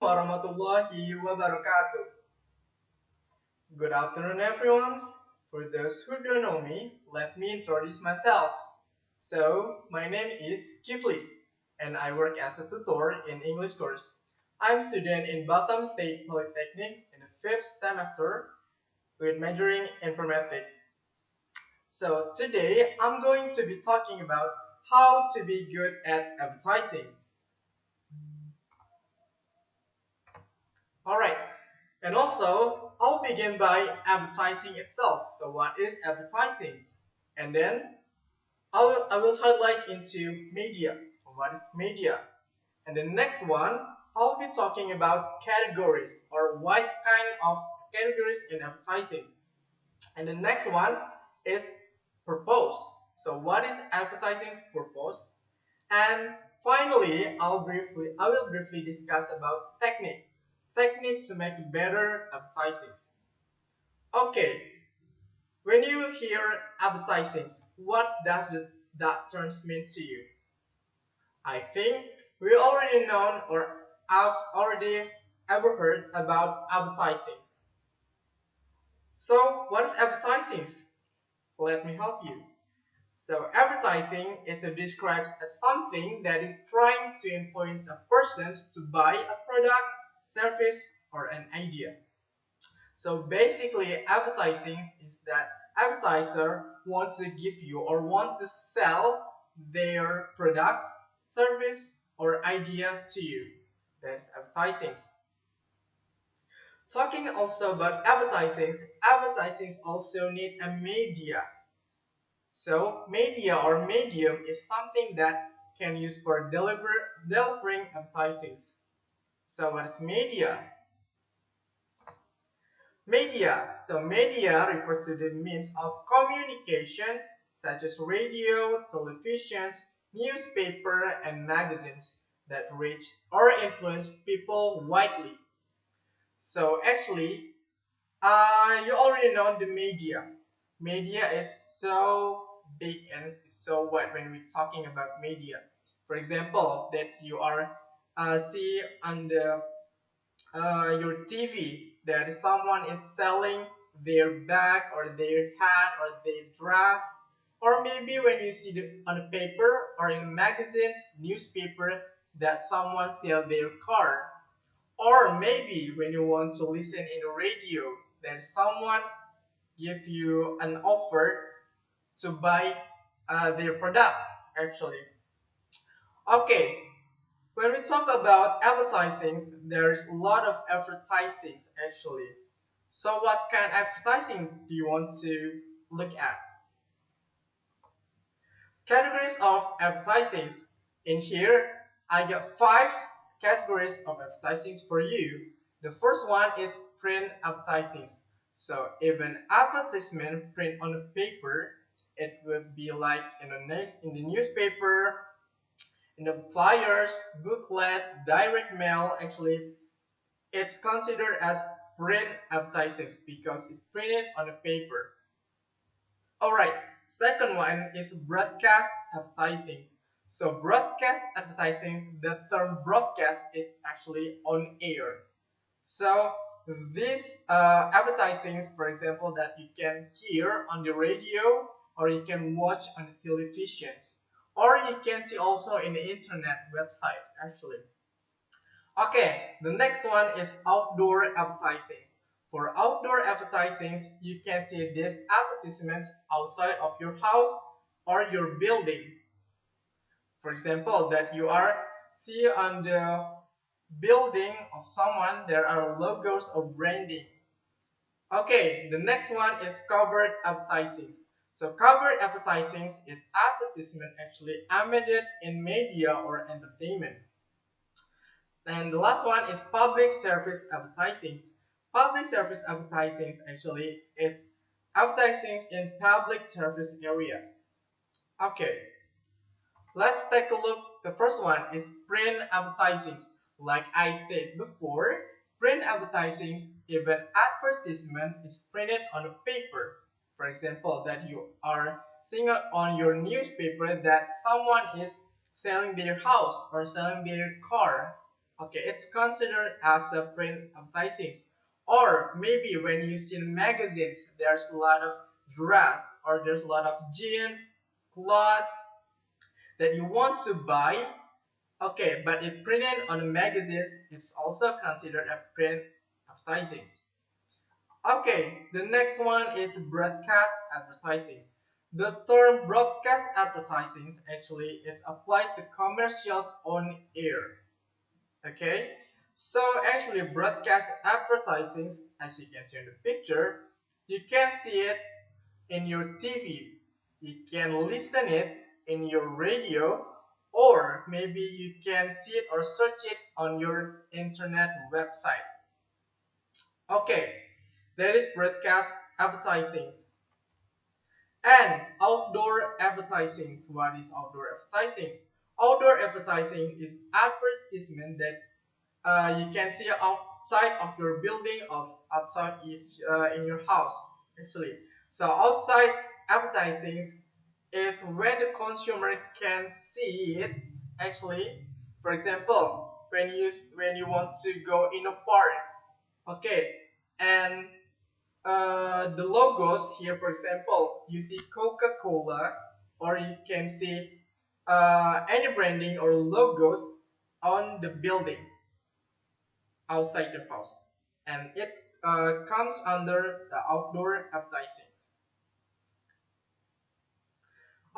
warahmatullahi wabarakatuh. Good afternoon, everyone. For those who don't know me, let me introduce myself. So, my name is Kifli, and I work as a tutor in English course. I'm a student in Batam State Polytechnic in the fifth semester with majoring informatics. So, today I'm going to be talking about how to be good at advertising. Alright, and also I'll begin by advertising itself. So what is advertising? And then I will highlight into media. What is media? And the next one, I'll be talking about categories or what kind of categories in advertising. And the next one is purpose. So what is advertising purpose? And finally, I will briefly discuss about technique to make better advertising. Okay, when you hear advertising, what does that term mean to you? I think we already know or have already ever heard about advertising. So, what is advertising? Let me help you. So, advertising is described as something that is trying to influence a person to buy a product, service, or an idea. So basically, advertising is that advertiser want to give you or want to sell their product, service, or idea to you. That's advertising. Talking also about advertising also need a media. So media or medium is something that can use for delivering advertising. So what's media? Media. So media refers to the means of communications such as radio, televisions, newspaper, and magazines that reach or influence people widely. So actually, you already know the media. Media is so big and it's so wide when we're talking about media. For example, that you are see on the your TV that someone is selling their bag or their hat or their dress, or maybe when you see on a paper or in magazines, newspaper that someone sell their car, or maybe when you want to listen in the radio that someone give you an offer to buy their product actually. Okay, when we talk about advertising, there's a lot of advertising actually. So what kind of advertising do you want to look at? Categories of advertising. In here, I got 5 categories of advertising for you. The first one is print advertising. So if an advertisement print on a paper, it would be like in the newspaper, in the flyers, booklet, direct mail. Actually, it's considered as print advertising because it's printed on a paper. Alright, second one is broadcast advertising. So broadcast advertising, the term broadcast is actually on air. So these advertisings, for example, that you can hear on the radio or you can watch on the televisions or you can see also in the internet website actually. Okay, the next one is outdoor advertising. For outdoor advertising, you can see these advertisements outside of your house or your building. For example, that you are see on the building of someone, there are logos of branding. Okay, the next one is covered advertising. So covered advertising is advertisement actually embedded in media or entertainment. And the last one is public service advertising. Public service advertising actually is advertising in public service area. Okay, let's take a look. The first one is print advertising. Like I said before, print advertising, if an advertisement is printed on a paper, for example, that you are seeing on your newspaper that someone is selling their house or selling their car. Okay, it's considered as a print advertising. Or maybe when you see in magazines, there's a lot of dress or there's a lot of jeans, clothes that you want to buy. Okay, but if printed on magazines, it's also considered a print advertising. Okay, the next one is broadcast advertising. The term broadcast advertising actually is applied to commercials on air. Okay, so actually broadcast advertising, as you can see in the picture, you can see it in your TV, you can listen it in your radio, or maybe you can see it or search it on your internet website. Okay, that is broadcast advertising. And outdoor advertising. What is outdoor advertising? Outdoor advertising is advertisement that you can see outside of your building or outside is in your house actually. So outside advertising is when the consumer can see it actually. For example, when you want to go in a park, okay, and the logos here, for example, you see Coca-Cola, or you can see any branding or logos on the building outside the house, and it comes under the outdoor advertising.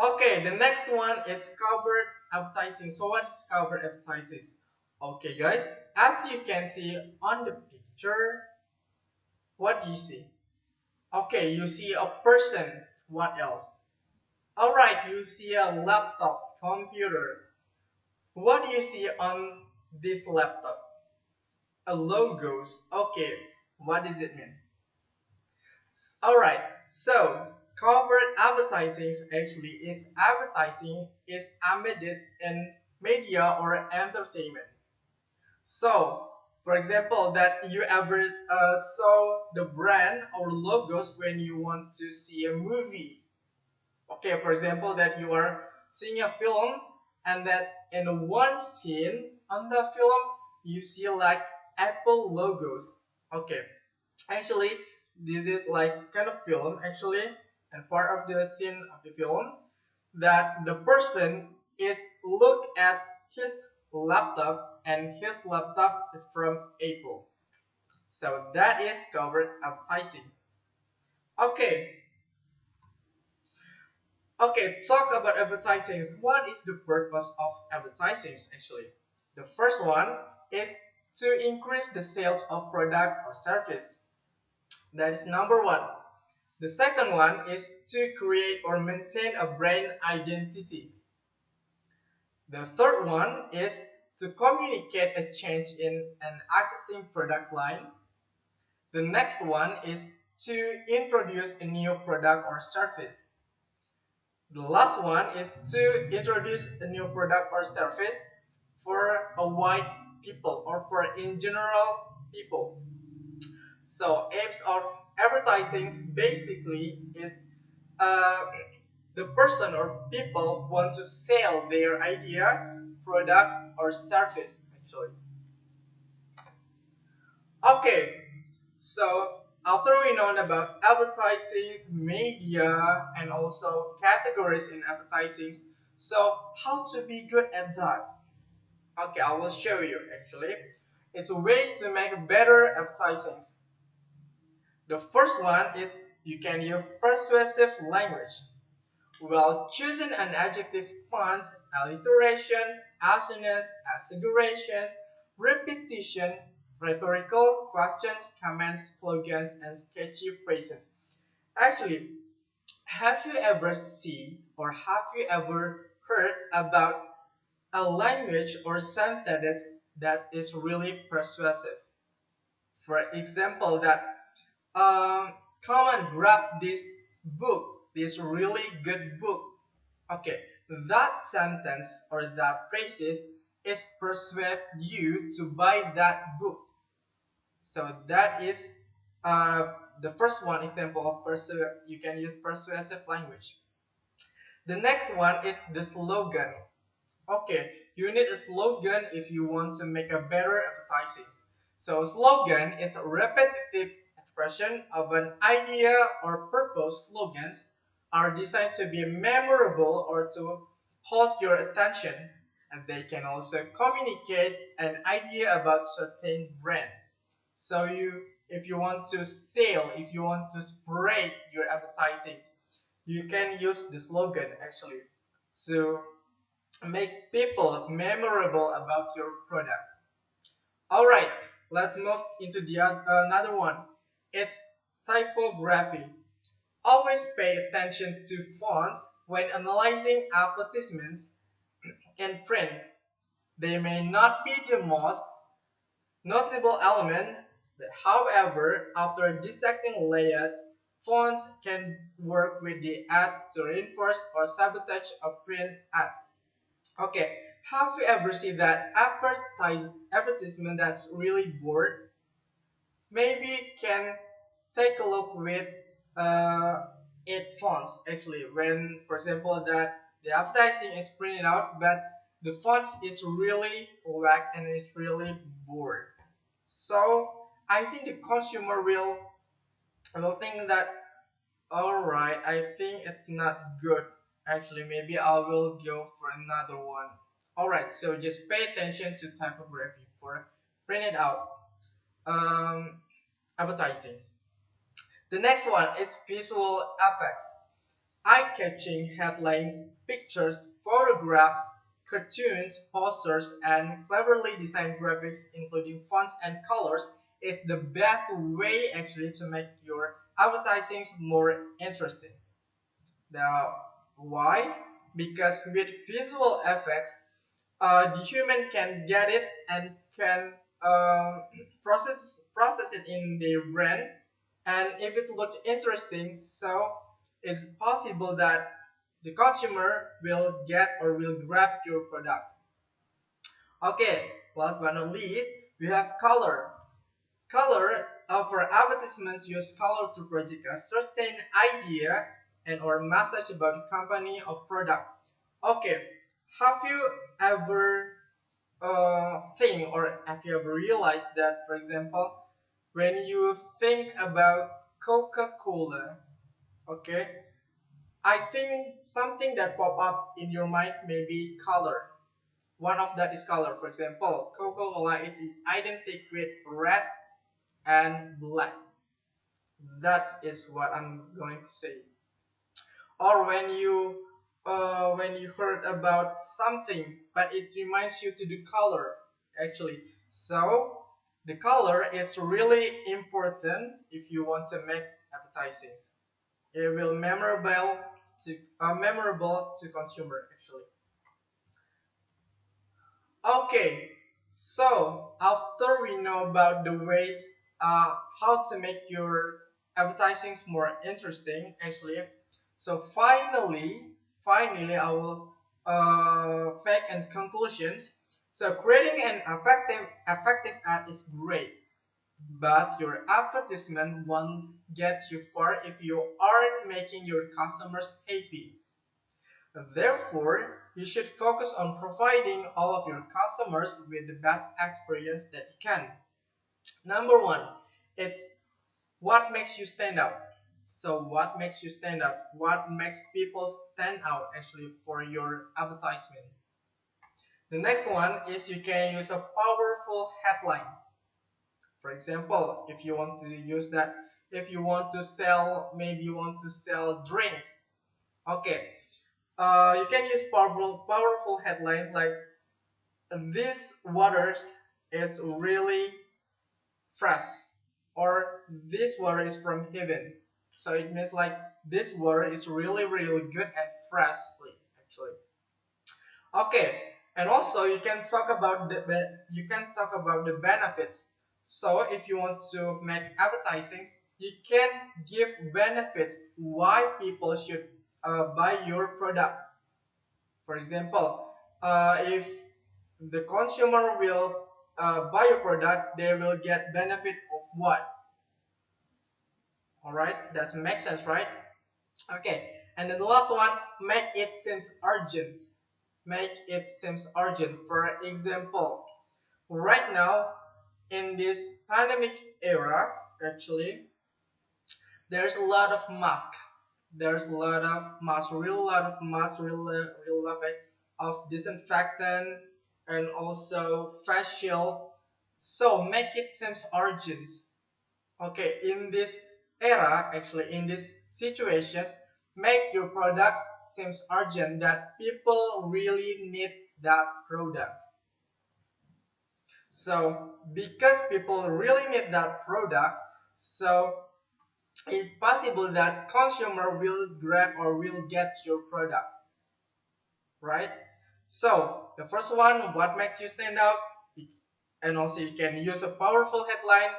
Okay, the next one is covered advertising. So what is covered advertising? Okay, guys, as you can see on the picture, what do you see? Okay, you see a person. What else? Alright, you see a laptop, computer. What do you see on this laptop? A logos. Okay, what does it mean? Alright, so covered advertising actually it's advertising is embedded in media or entertainment. So, for example, that you ever saw the brand or logos when you want to see a movie. Okay, for example, that you are seeing a film and that in one scene on the film you see like Apple logos. Okay, actually this is like kind of film actually, and part of the scene of the film that the person is look at his laptop and his laptop is from Apple. So that is covered advertising. Okay, okay, talk about advertising. What is the purpose of advertising actually? The first one is to increase the sales of product or service. That is number one. The second one is to create or maintain a brand identity. The third one is to communicate a change in an existing product line. The next one is to introduce a new product or service. The last one is to introduce a new product or service for a wide people or for in general people. So aims of advertising basically is uh, the person or people want to sell their idea, product or service actually. Okay, so after we know about advertising, media, and also categories in advertising, so how to be good at that? Okay, I will show you actually. It's ways to make better advertising. The first one is you can use persuasive language. While choosing an adjective puns, alliterations, assonance, exaggerations, repetition, rhetorical questions, comments, slogans, and catchy phrases. Actually, have you ever seen or have you ever heard about a language or sentence that is really persuasive? For example, that come and grab this book, this really good book. Okay, that sentence or that phrases is persuade you to buy that book. So that is the first one example of you can use persuasive language. The next one is the slogan. Okay, you need a slogan if you want to make a better advertising. So slogan is a repetitive expression of an idea or purpose. Slogans are designed to be memorable or to hold your attention, and they can also communicate an idea about certain brand. So if you want to sell, if you want to spread your advertising, you can use the slogan actually. So make people memorable about your product. All right, let's move into the another one. It's typography. Always pay attention to fonts when analyzing advertisements in print. They may not be the most noticeable element, but however, after dissecting layout, fonts can work with the ad to reinforce or sabotage a print ad. Okay, have you ever seen that advertisement that's really bored? Maybe can take a look with uh, its fonts actually. When, for example, that the advertising is printed out, but the fonts is really whack and it's really bored. So I think the consumer will think that alright, I think it's not good. Actually, maybe I will go for another one. Alright, so just pay attention to typography for printed out advertising. The next one is visual effects. Eye-catching headlines, pictures, photographs, cartoons, posters, and cleverly designed graphics, including fonts and colors, is the best way actually to make your advertising more interesting. Now, why? Because with visual effects, the human can get it and can um, process it in their brain, and if it looks interesting, so it's possible that the consumer will get or will grab your product. Okay, last but not least, we have color. Color for advertisements use color to project a certain idea and or message about the company or product. Okay, have you ever think or have you ever realized that, for example, when you think about Coca-Cola, okay, I think something that pop up in your mind may be color. One of that is color. For example, Coca-Cola is identical with red and black. That is what I'm going to say. Or when you heard about something, but it reminds you to the color actually. So the color is really important if you want to make advertising. It will memorable to consumer actually. Okay, so after we know about the ways how to make your advertisings more interesting, actually, so finally, I will make and conclusions. So creating an effective ad is great, but your advertisement won't get you far if you aren't making your customers happy. Therefore, you should focus on providing all of your customers with the best experience that you can. Number one, it's what makes you stand out. So what makes you stand out? What makes people stand out actually for your advertisement? The next one is you can use a powerful headline. For example, if you want to use that, if you want to sell, maybe you want to sell drinks. Okay, you can use powerful headline like this waters is really fresh or this water is from heaven. So it means like this water is really good and freshly actually. Okay, and also you can talk about the benefits. So if you want to make advertising, you can give benefits why people should buy your product. For example, if the consumer will buy your product, they will get benefit of what? All right, that makes sense, right? Okay, and then the last one, make it seems urgent. make it seems urgent. For example, right now in this pandemic era, actually, there's a lot of mask. There's a lot of mask, real lot of mask, real lot of disinfectant and also face shield. So make it seems urgent. Okay, in this era, actually in these situations, make your products seems urgent that people really need that product. So because people really need that product, so it's possible that consumer will grab or will get your product, right? So the first one, what makes you stand out? And also you can use a powerful headline,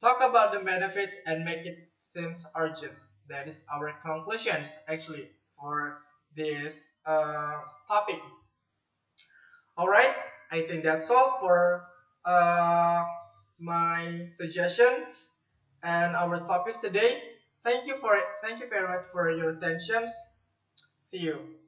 talk about the benefits and make it seems urgent. That is our conclusions actually for this topic. All right, I think that's all for uh, my suggestions and our topics today. Thank you very much for your attention. See you.